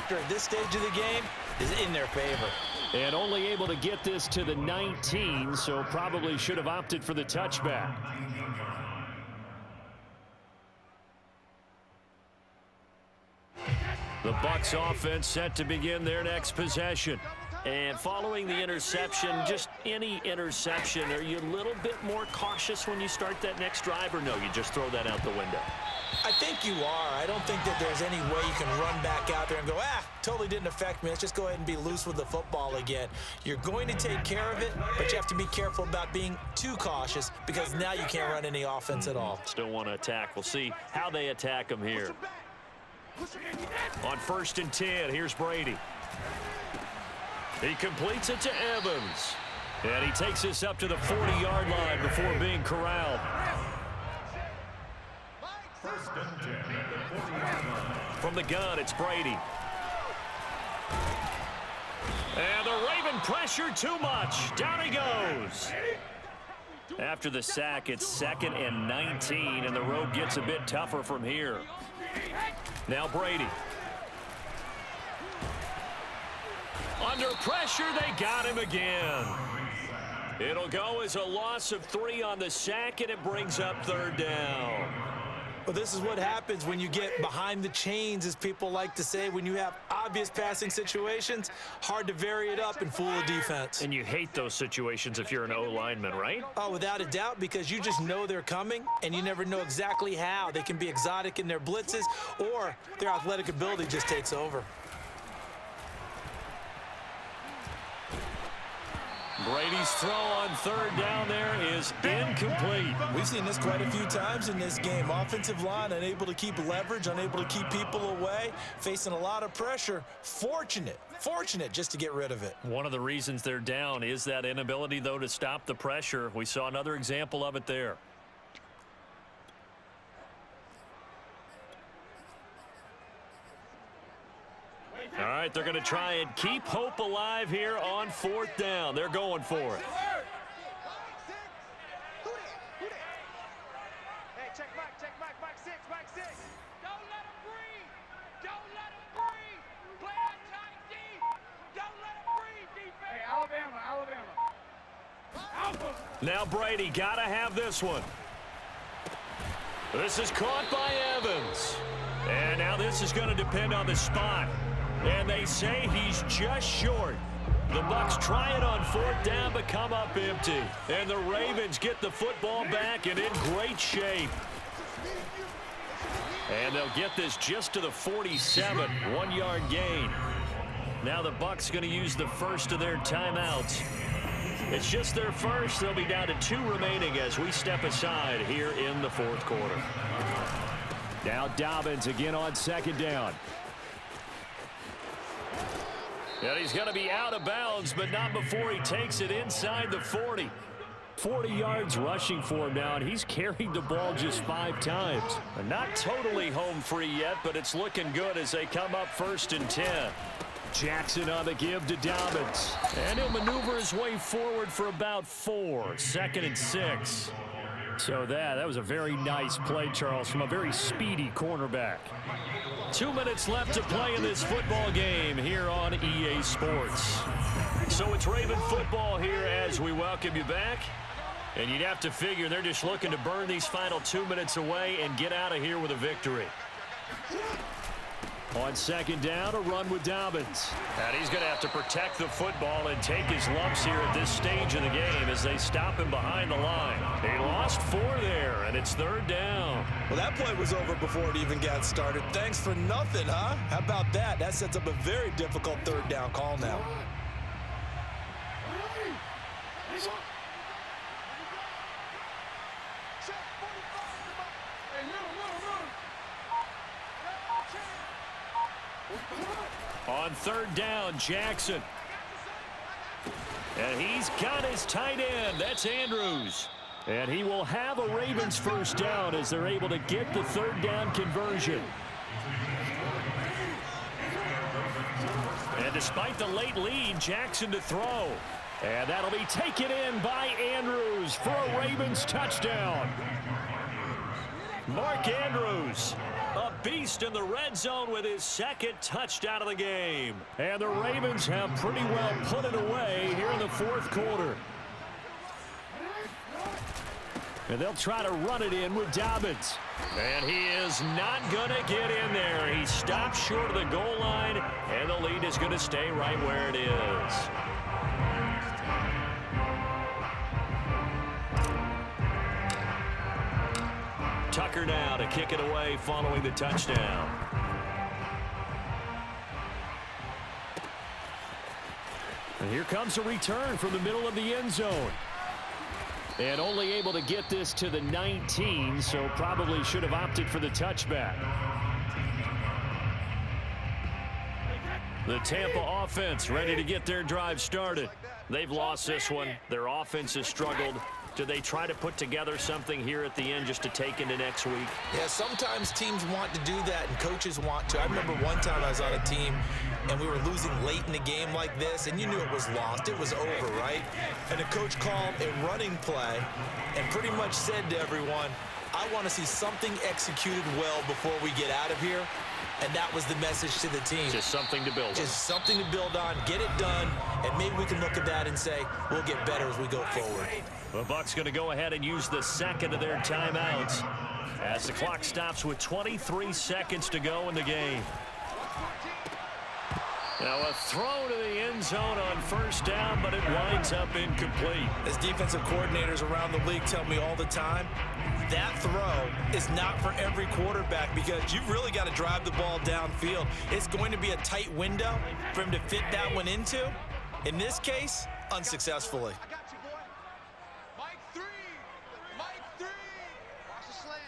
factor at this stage of the game is in their favor. And only able to get this to the 19, so probably should have opted for the touchback. The Bucs offense set to begin their next possession. And following the interception, just any interception, are you a little bit more cautious when you start that next drive, or no, you just throw that out the window? I think you are. I don't think that there's any way you can run back out there and go, totally didn't affect me. Let's just go ahead and be loose with the football again. You're going to take care of it, but you have to be careful about being too cautious because now you can't run any offense at all. Still want to attack. We'll see how they attack them here. On 1st and 10, here's Brady. He completes it to Evans. And he takes this up to the 40-yard line before being corralled. 1st and 10 at the 40-yard line. From the gun, it's Brady. And the Raven pressure too much. Down he goes. After the sack, it's 2nd and 19, and the road gets a bit tougher from here. Now Brady. Under pressure, they got him again. It'll go as a loss of 3 on the sack, and it brings up 3rd down. Well, this is what happens when you get behind the chains, as people like to say. When you have obvious passing situations, hard to vary it up and fool a defense. And you hate those situations if you're an O-lineman, right? Oh, without a doubt, because you just know they're coming, and you never know exactly how. They can be exotic in their blitzes, or their athletic ability just takes over. Brady's throw on 3rd down there is incomplete. We've seen this quite a few times in this game. Offensive line unable to keep leverage, unable to keep people away, facing a lot of pressure. Fortunate just to get rid of it. One of the reasons they're down is that inability, though, to stop the pressure. We saw another example of it there. All right, they're going to try and keep hope alive here on 4th down. They're going for it. Hey, check Mike 6. Don't let him breathe. Don't let him breathe. Play that tight D. Don't let him breathe, defense. Hey, Alabama. Now Brady got to have this one. This is caught by Evans. And now this is going to depend on the spot. And they say he's just short. The Bucs try it on 4th down, but come up empty. And the Ravens get the football back and in great shape. And they'll get this just to the 47, 1-yard gain. Now the Bucs going to use the first of their timeouts. It's just their first. They'll be down to 2 remaining as we step aside here in the 4th quarter. Now Dobbins again on 2nd down. And he's going to be out of bounds, but not before he takes it inside the 40. 40 yards rushing for him now, and he's carried the ball just 5 times. Not totally home free yet, but it's looking good as they come up 1st and 10. Jackson on the give to Dobbins. And he'll maneuver his way forward for about 4. 2nd and 6. So that was a very nice play, Charles, from a very speedy cornerback. 2 minutes left to play in this football game here on EA Sports. So it's Raven football here as we welcome you back. And you'd have to figure they're just looking to burn these final 2 minutes away and get out of here with a victory. On 2nd down, a run with Dobbins. And he's going to have to protect the football and take his lumps here at this stage of the game as they stop him behind the line. He lost 4 there, and it's 3rd down. Well, that play was over before it even got started. Thanks for nothing, huh? How about that? That sets up a very difficult 3rd down call now. On 3rd down, Jackson. And he's got his tight end. That's Andrews. And he will have a Ravens 1st down as they're able to get the 3rd down conversion. And despite the late lead, Jackson to throw. And that'll be taken in by Andrews for a Ravens touchdown. Mark Andrews, a beast in the red zone with his second touchdown of the game. And the Ravens have pretty well put it away here in the fourth quarter. And they'll try to run it in with Dobbins. And he is not going to get in there. He stopped short of the goal line, and the lead is going to stay right where it is. Tucker now to kick it away following the touchdown. And here comes a return from the middle of the end zone. And only able to get this to the 19, so probably should have opted for the touchback. The Tampa offense ready to get their drive started. They've lost this one. Their offense has struggled. Do they try to put together something here at the end just to take into next week? Yeah, sometimes teams want to do that and coaches want to. I remember one time I was on a team and we were losing late in the game like this, and you knew it was lost. It was over, right? And the coach called a running play and pretty much said to everyone, I want to see something executed well before we get out of here. And that was the message to the team. Just something to build on. Just something to build on, get it done, and maybe we can look at that and say, we'll get better as we go forward. The Bucs going to go ahead and use the second of their timeouts as the clock stops with 23 seconds to go in the game. Now a throw to the end zone on first down, but it winds up incomplete. As defensive coordinators around the league tell me all the time, that throw is not for every quarterback because you've really got to drive the ball downfield. It's going to be a tight window for him to fit that one into. In this case, unsuccessfully. I got you, boy. Mike 3. Mike 3. Watch the slant.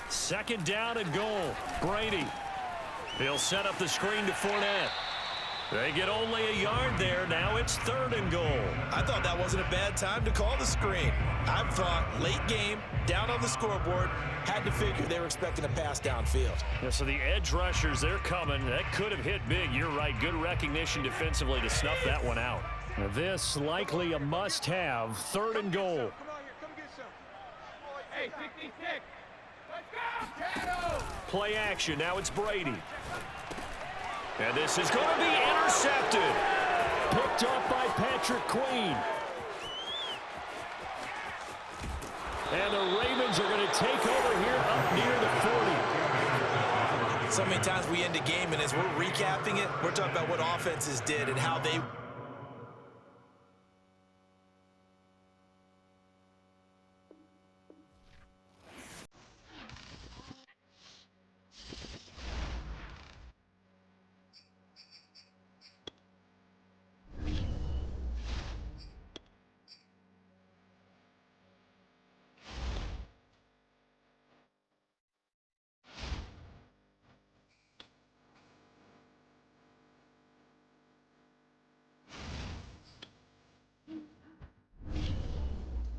Second down and goal. Brady. He'll set up the screen to Fournette. They get only a yard there. Now it's third and goal. I thought that wasn't a bad time to call the screen. I thought late game, down on the scoreboard, had to figure they were expecting a pass downfield. Yeah, so the edge rushers, they're coming. That could have hit big. You're right. Good recognition defensively to snuff that one out. Now this likely a must-have. Third and goal. Come on here. Come get some. Hey, pick. Let's go. Play action. Now it's Brady. And this is going to be intercepted. Picked up by Patrick Queen. And the Ravens are going to take over here up near the 40. So many times we end a game, and as we're recapping it, we're talking about what offenses did and how they